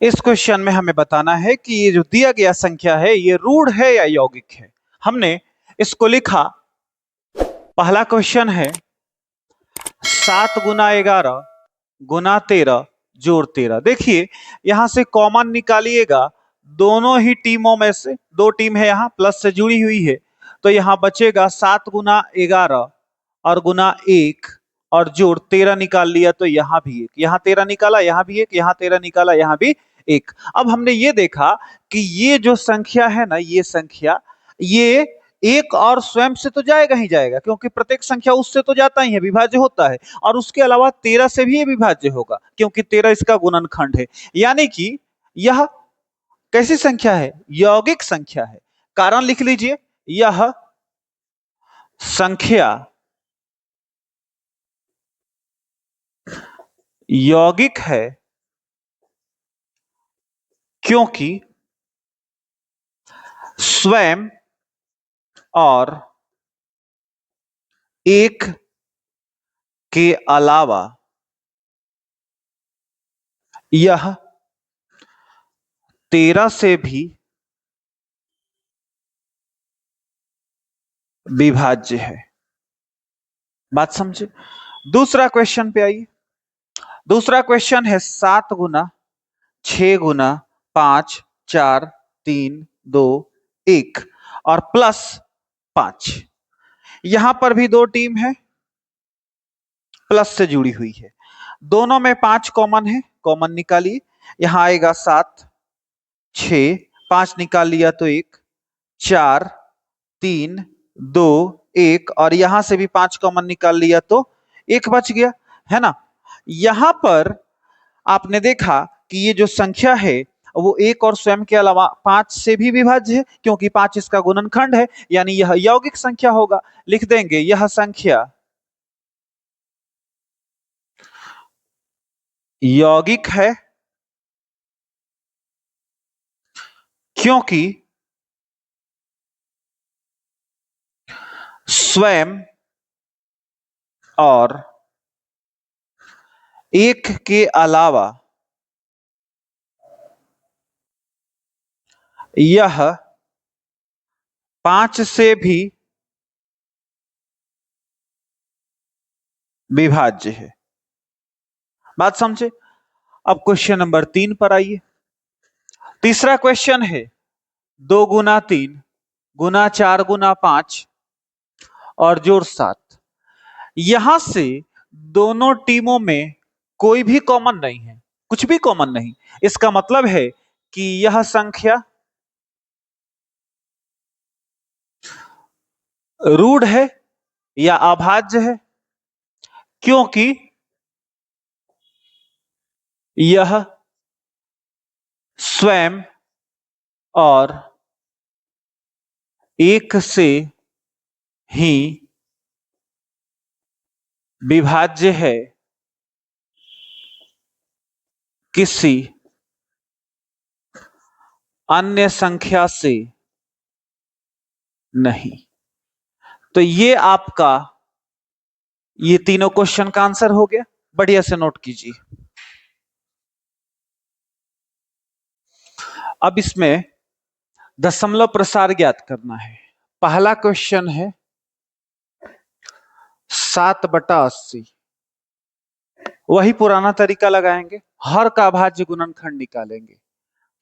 इस क्वेश्चन में हमें बताना है कि ये जो दिया गया संख्या है ये रूढ़ है या यौगिक है। हमने इसको लिखा, पहला क्वेश्चन है 7 × 11 × 13 जोड़ 13। देखिए यहां से कॉमन निकालिएगा, दोनों ही टीमों में से, दो टीम है यहाँ प्लस से जुड़ी हुई है, तो यहां बचेगा 7 × 11 और गुना 1 और जोड़ 13 निकाल लिया तो यहां भी एक, यहां 13 निकाला यहां भी एक, यहां 13 निकाला यहां भी एक। अब हमने ये देखा कि ये जो संख्या है ना, ये संख्या ये एक और स्वयं से तो जाएगा ही जाएगा, क्योंकि प्रत्येक संख्या उससे तो जाता ही है, विभाज्य होता है, और उसके अलावा 13 से भी ये विभाज्य होगा क्योंकि 13 इसका गुणनखंड है। यानी कि यह कैसी संख्या है? यौगिक संख्या है। कारण लिख लीजिए, यह संख्या यौगिक है क्योंकि स्वयं और एक के अलावा यह 13 से भी विभाज्य है। बात समझे? दूसरा क्वेश्चन पे आइए। दूसरा क्वेश्चन है 7 × 6 × 5 4 3 2 1 और प्लस 5। यहां पर भी दो टीम है, प्लस से जुड़ी हुई है, दोनों में 5 कॉमन है, कॉमन निकालिए। यहां आएगा 7 6, 5 निकाल लिया तो 1, 4 3 2 1 और यहां से भी 5 कॉमन निकाल लिया तो 1 बच गया, है ना। यहां पर आपने देखा कि ये जो संख्या है वो एक और स्वयं के अलावा 5 से भी विभाज्य है क्योंकि 5 इसका गुणनखंड है, यानी यह यौगिक संख्या होगा। लिख देंगे यह संख्या यौगिक है क्योंकि स्वयं और एक के अलावा यह 5 से भी विभाज्य है। बात समझे? अब क्वेश्चन नंबर 3 पर आइए। तीसरा क्वेश्चन है 2 × 3 × 4 × 5 और जोड़ 7। यहां से दोनों टीमों में कोई भी कॉमन नहीं है, कुछ भी कॉमन नहीं। इसका मतलब है कि यह संख्या रूढ़ है या अभाज्य है क्योंकि यह स्वयं और एक से ही विभाज्य है, किसी अन्य संख्या से नहीं। तो ये आपका ये तीनों क्वेश्चन का आंसर हो गया। बढ़िया से नोट कीजिए। अब इसमें दशमलव प्रसार ज्ञात करना है। पहला क्वेश्चन है 7/80। वही पुराना तरीका लगाएंगे, हर का अभाज्य गुणनखंड निकालेंगे।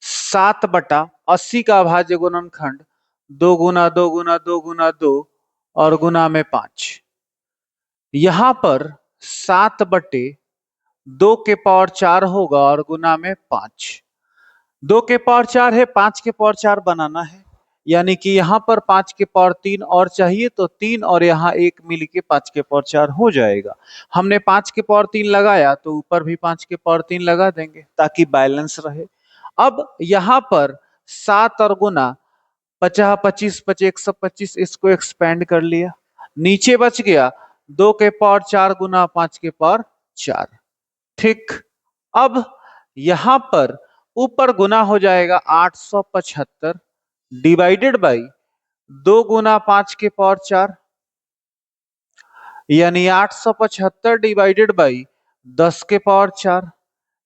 7/80 का अभाज्य गुणनखंड 2 × 2 × 2 × 2 और गुना में 5। यहां पर 7/2 के पावर 4 होगा और गुना में 5। 2 के पावर 4 है, 5 के पावर 4 बनाना है, यानी कि यहां पर 5 के पावर 3 और चाहिए तो 3 और यहां 1 मिलके 5 के पावर 4 हो जाएगा। हमने 5 के पावर 3 लगाया तो ऊपर भी 5 के पावर 3 लगा देंगे ताकि बैलेंस रहे। अब यहां पर 7 और गुना 50 25 25 125, इसको एक्सपेंड कर लिया, नीचे बच गया 2 के पावर 4 गुना 5 के पावर 4। ठीक। अब यहां पर ऊपर गुना हो जाएगा 875 डिवाइडेड बाई 2 × 5 के पावर 4, यानी 875 डिवाइडेड बाई 10 के पावर 4,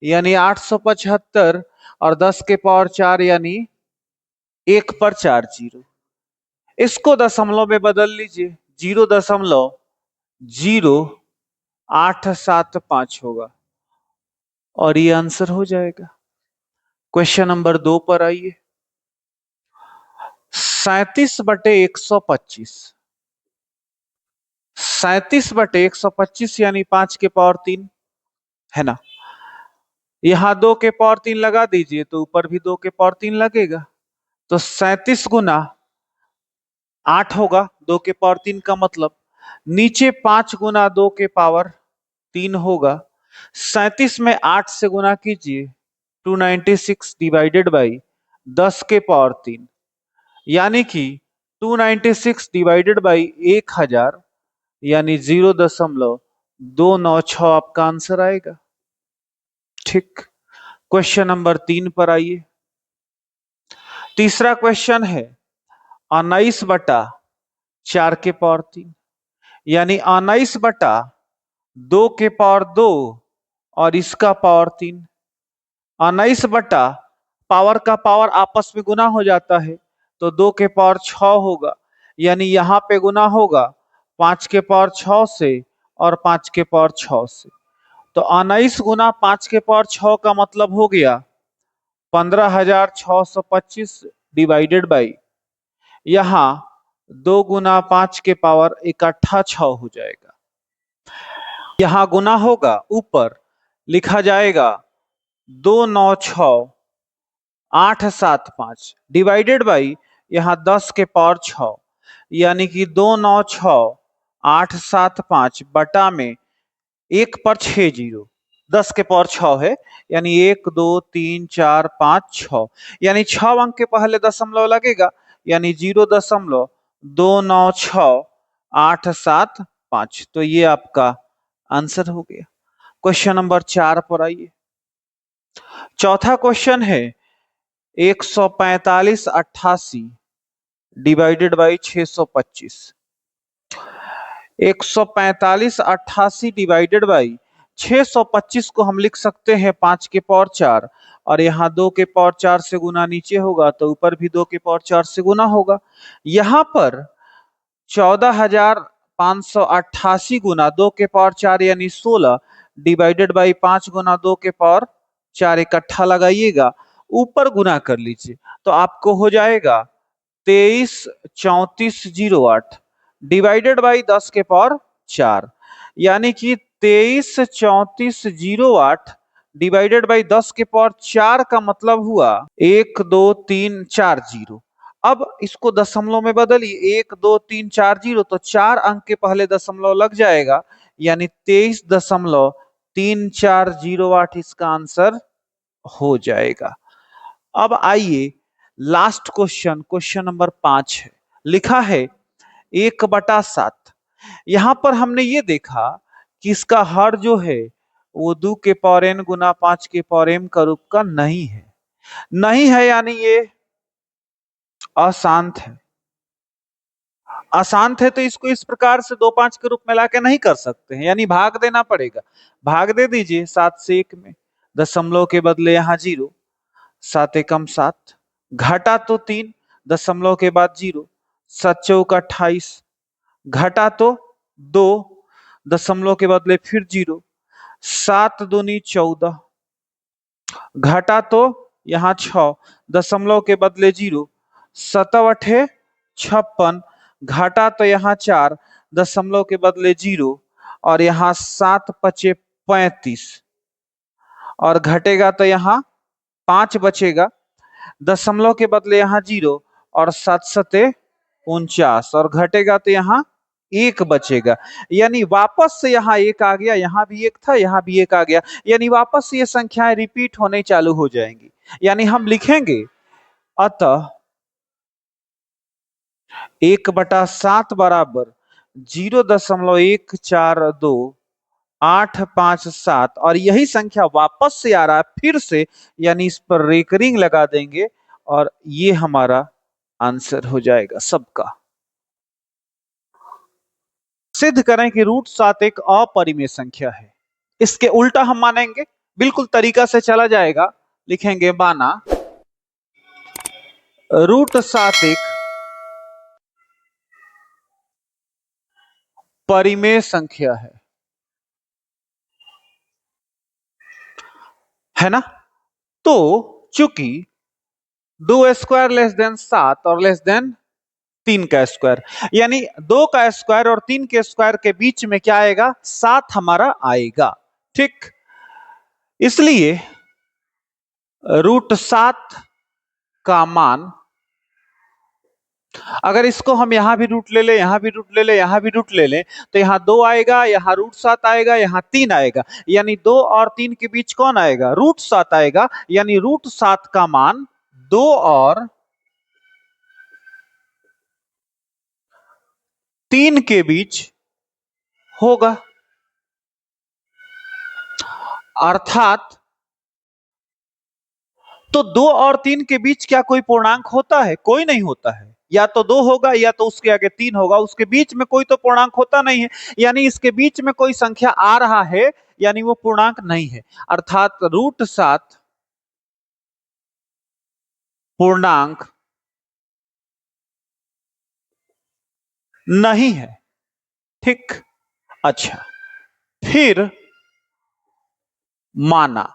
यानी 875 और 10 के पावर 4 यानी 1 पर 4 जीरो। इसको दशमलव में बदल लीजिए, 0.0875 होगा और ये आंसर हो जाएगा। क्वेश्चन नंबर 2 पर आइए। 37/125, 37/125 यानी 5 के पावर 3 है ना। यहां 2 के पावर 3 लगा दीजिए तो ऊपर भी 2 के पावर 3 लगेगा, तो 37 गुना 8 होगा। 2 के पावर 3 का मतलब नीचे 5 गुना 2 के पावर 3 होगा। 37 में 8 से गुना कीजिए, 296 डिवाइडेड बाई 10 के पावर 3 यानी कि 296 डिवाइडेड बाई 1000 यानी 0.296 आपका आंसर आएगा। ठीक, क्वेश्चन नंबर 3 पर आइए। तीसरा क्वेश्चन है 19/4 के पावर 3 यानी 19/2 के पावर 2 और इसका पावर 3। 19 पावर का पावर आपस में गुना हो जाता है तो 2 के पावर 6 होगा, यानी यहां पे गुना होगा 5 के पावर 6 से और 5 के पावर 6 से। तो 19 गुना 5 के पावर 6 का मतलब हो गया 15,625 डिवाइडेड बाई, यहां 2 गुना 5 के पावर इकट्ठा 6 हो जाएगा। यहां गुना होगा, ऊपर लिखा जाएगा 296,875 डिवाइडेड बाई यहां 10 के पावर 6 यानी कि 296,875 बटा में 1 पर 6 जीरो, 10 के पावर 6 है यानी 1 2 3 4 5 6 यानी 6 अंक के पहले दशमलव लगेगा यानी 0.296,875। तो ये आपका आंसर हो गया। क्वेश्चन नंबर 4 पर आइए। चौथा क्वेश्चन है 145/88 डिवाइडेड बाई 625। 145/88 डिवाइडेड बाई 625 को हम लिख सकते हैं 5 के पावर 4 और यहाँ 2 के पावर 4 से गुना नीचे होगा तो ऊपर भी 2 के पावर 4 से गुना होगा। यहाँ पर 14,588 गुना 2 के पावर 4 यानी 16 डिवाइडेड बाई 5 गुना 2 के पावर 4 इकट्ठा लगाइएगा, ऊपर गुना कर लीजिए तो आपको हो जाएगा 23,3408 डिवाइडेड बाई 10 के पावर 4 यानी कि 23,3408 डिवाइडेड बाई 10 के पावर 4 का मतलब हुआ 12340। अब इसको दशमलव में बदलिए, 12340 तो 4 अंक के पहले दशमलव लग जाएगा यानी 23.3408 इसका आंसर हो जाएगा। अब आइए लास्ट क्वेश्चन, क्वेश्चन नंबर 5 है। लिखा है 1/7। यहां पर हमने ये देखा कि इसका हर जो है वो 2 के पावर n गुना 5 के पावर m का रूप का नहीं है। नहीं है यानी ये अशांत है। अशांत है तो इसको इस प्रकार से 2 5 के रूप में लाके नहीं कर सकते हैं, यानी भाग देना पड़ेगा। भाग दे दीजिए 7 से 1 में, दशमलव के बदले यहाँ 0, 7 एकम 7, घटा तो 3, दशमलव के बाद 0, 7 चौक 28, घटा तो 2, दशमलव के बदले फिर 0, 7 दूनी 14, घटा तो यहाँ 6, दशमलव के बदले 0, 7 अठे 56, घटा तो यहाँ 4, दशमलव के बदले 0 और यहाँ 7 पचे 35 और घटेगा तो यहाँ 5 बचेगा, दशमलव के बदले यहाँ 0 और 7 सते 49 और घटेगा तो यहाँ 1 बचेगा, यानी वापस से यहाँ 1 आ गया, यहाँ भी 1 था, यहाँ भी 1 आ गया, यानी वापस से ये संख्याएं रिपीट होने चालू हो जाएंगी। यानी हम लिखेंगे अतः 1/7 बराबर 0.142857 और यही संख्या वापस से आ रहा है फिर से, यानी इस पर रेकरिंग लगा देंगे और ये हमारा आंसर हो जाएगा सबका। सिद्ध करें कि √7 एक अपरिमेय संख्या है। इसके उल्टा हम मानेंगे, बिल्कुल तरीका से चला जाएगा लिखेंगे माना √7 एक परिमेय संख्या है ना। तो चूंकि 2² लेस देन 7 और लेस देन 3 का स्क्वायर, यानी 2 का स्क्वायर और 3 के स्क्वायर के बीच में क्या आएगा, 7 हमारा आएगा। ठीक, इसलिए √7 का मान, अगर इसको हम यहां भी रूट ले ले, यहां भी रूट ले ले, यहां भी रूट ले ले, तो यहां 2 आएगा, यहां √7 आएगा, यहां 3 आएगा, यानी 2 और 3 के बीच कौन आएगा, √7 आएगा, यानी √7 का मान 2 और 3 के बीच होगा। अर्थात तो 2 और 3 के बीच क्या कोई पूर्णांक होता है, कोई नहीं होता है। या तो 2 होगा या तो उसके आगे 3 होगा, उसके बीच में कोई तो पूर्णांक होता नहीं है, यानी इसके बीच में कोई संख्या आ रहा है, यानी वो पूर्णांक नहीं है। अर्थात √7 पूर्णांक नहीं है। ठीक, अच्छा, फिर माना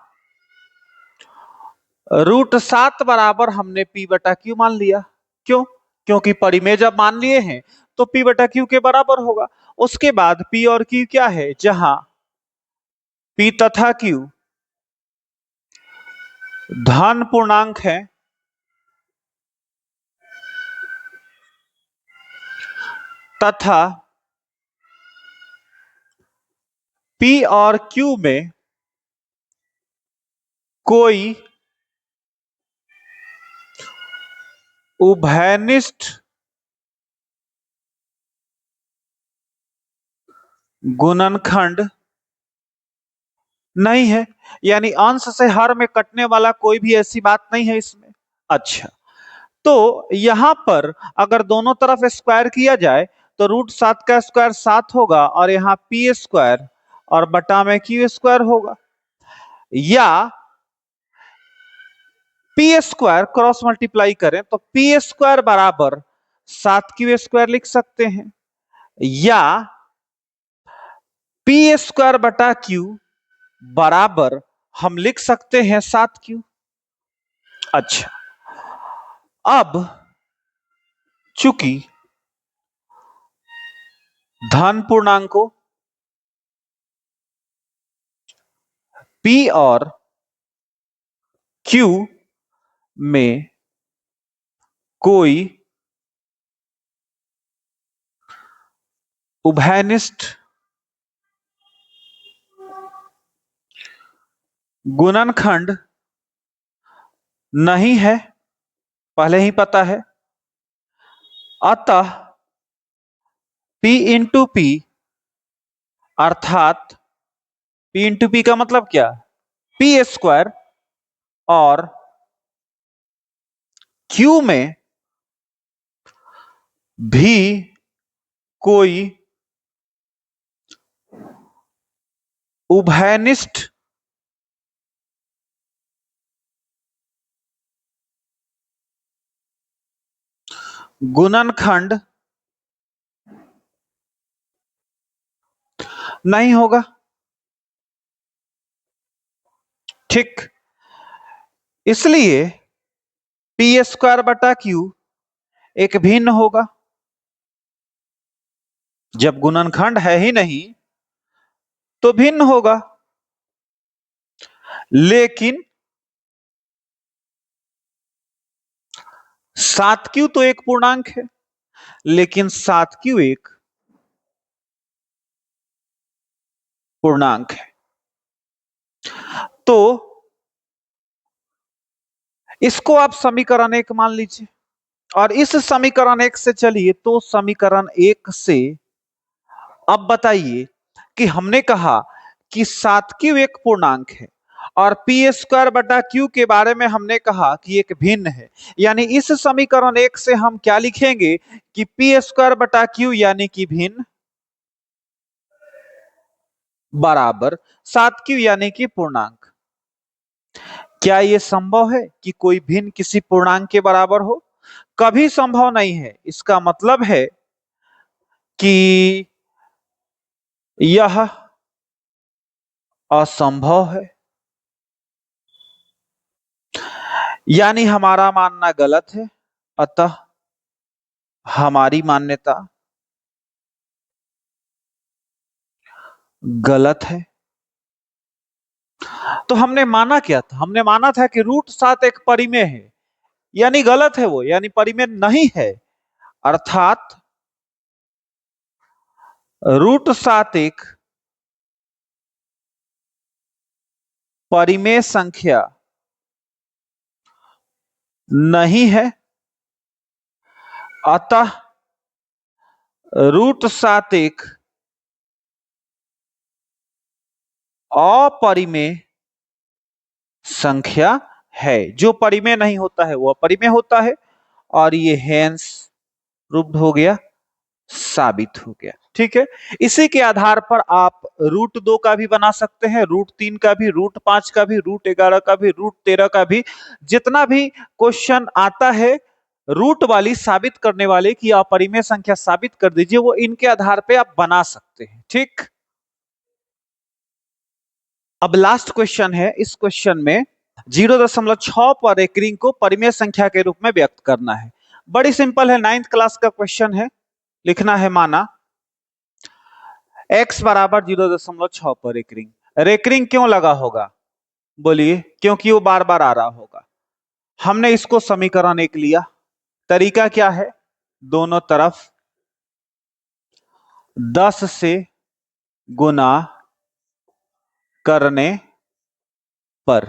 √7 बराबर हमने p/q मान लिया। क्यों, क्योंकि परिमेय जब मान लिए हैं तो p/q के बराबर होगा। उसके बाद p और q क्या है, जहां p तथा q धन पूर्णांक है तथा p और q में कोई उभयनिष्ठ गुणनखंड नहीं है, यानी अंश से हर में कटने वाला कोई भी ऐसी बात नहीं है इसमें। अच्छा, तो यहां पर अगर दोनों तरफ स्क्वायर किया जाए तो √7 का स्क्वायर 7 होगा और यहाँ p² और बटा में q² होगा, या p² क्रॉस मल्टीप्लाई करें तो p² बराबर 7q² लिख सकते हैं, या p² बटा q बराबर हम लिख सकते हैं 7q। अच्छा, अब चूंकि धन पूर्णांकों p और q में कोई उभयनिष्ठ गुणनखंड नहीं है, पहले ही पता है, अतः p इंटू p, अर्थात p इंटू p का मतलब क्या, p² और q में भी कोई उभयनिष्ठ गुणनखंड नहीं होगा। ठीक, इसलिए p² बटा q एक भिन्न होगा। जब गुणनखंड है ही नहीं तो भिन्न होगा, लेकिन 7q तो एक पूर्णांक है, लेकिन 7q एक पूर्णांक है। तो इसको आप समीकरण 1 मान लीजिए, और इस समीकरण 1 से चलिए तो समीकरण 1 से अब बताइए कि हमने कहा कि 7q एक पूर्णांक है और p² बटा q के बारे में हमने कहा कि एक भिन्न है, यानी इस समीकरण 1 से हम क्या लिखेंगे कि p² बटा q यानी कि भिन्न बराबर 7q यानी कि पूर्णांक। क्या ये संभव है कि कोई भिन्न किसी पूर्णांक के बराबर हो? कभी संभव नहीं है। इसका मतलब है कि यह असंभव है, यानी हमारा मानना गलत है, अतः हमारी मान्यता गलत है। तो हमने माना क्या था? हमने माना था कि √7 एक परिमेय है, यानी गलत है वो, यानी परिमेय नहीं है। अर्थात √7 एक परिमेय संख्या नहीं है, अतः √7 एक अपरिमेय संख्या है। जो परिमेय नहीं होता है वो अपरिमेय होता है, और ये हेंस प्रूव्ड हो गया, साबित हो गया। ठीक है, इसी के आधार पर आप √2 का भी बना सकते हैं, √3 का भी, √5 का भी, √11 का भी, √13 का भी। जितना भी क्वेश्चन आता है रूट वाली साबित करने वाले की अपरिमेय संख्या साबित कर दीजिए, वो इनके आधार पे आप बना सकते हैं। ठीक, अब लास्ट क्वेश्चन है। इस क्वेश्चन में 0.6 पर एक रिंग को परिमेय संख्या के रूप में व्यक्त करना है। बड़ी सिंपल है, 9th क्लास का क्वेश्चन है। लिखना है माना x बराबर 0.6 पर एक रिंग। रेकरिंग क्यों लगा होगा? बोलिए, क्योंकि वो बार बार आ रहा होगा। हमने इसको समीकरण 1 लिया। तरीका क्या है? दोनों तरफ 10 से गुना करने पर,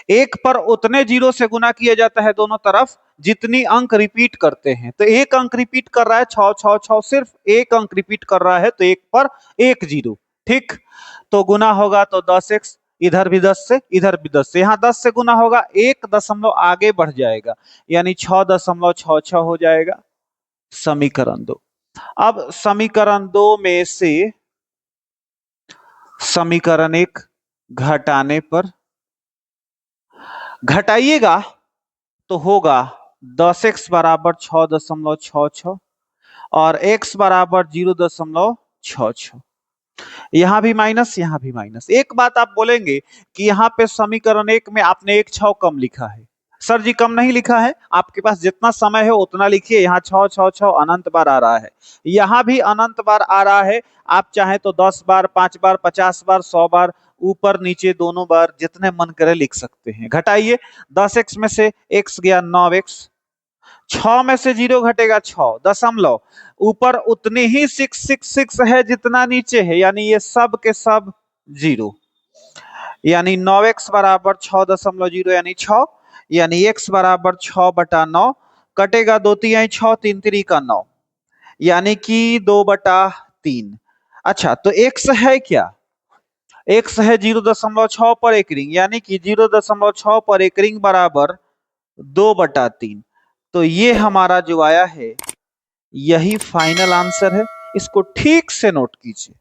एक पर उतने जीरो से गुना किया जाता है दोनों तरफ जितनी अंक रिपीट करते हैं। तो एक अंक रिपीट कर रहा है 6 6 6, सिर्फ एक अंक रिपीट कर रहा है, तो एक पर एक जीरो। ठीक, तो गुना होगा तो 10x, इधर भी 10 से, इधर भी 10 से, यहां 10 से गुना होगा, 1 दशमलव आगे बढ़ जाएगा, यानी 6.66 हो जाएगा। समीकरण 2। अब समीकरण 2 में से समीकरण 1 घटाने पर, घटाइएगा तो होगा 10x बराबर 6.66 और x बराबर 0.66। यहां भी माइनस, यहां भी माइनस। एक बात आप बोलेंगे कि यहां पे समीकरण 1 में आपने एक 6 कम लिखा है। सर जी, कम नहीं लिखा है, आपके पास जितना समय है उतना लिखिए। यहाँ 6 6 6 अनंत बार आ रहा है, यहाँ भी अनंत बार आ रहा है। आप चाहे तो 10 बार, 5 बार, 50 बार, 100 बार, ऊपर नीचे दोनों बार जितने मन करे लिख सकते हैं। घटाइए, 10x में से x गया 9x, 6 में से 0 घटेगा 6 दशमलव, ऊपर उतने ही 666 है जितना नीचे है, यानी ये सब के सब जीरो, यानी 9x बराबर 6.0 यानी 6, यानी x बराबर 6/9, कटेगा 2 तिहाई 6, 3 3 का 9, यानी कि 2/3। अच्छा, तो x है क्या? x है 0.6 पर एक रिंग, यानी कि 0.6 पर एक रिंग बराबर 2/3। तो ये हमारा जो आया है यही फाइनल आंसर है। इसको ठीक से नोट कीजिए।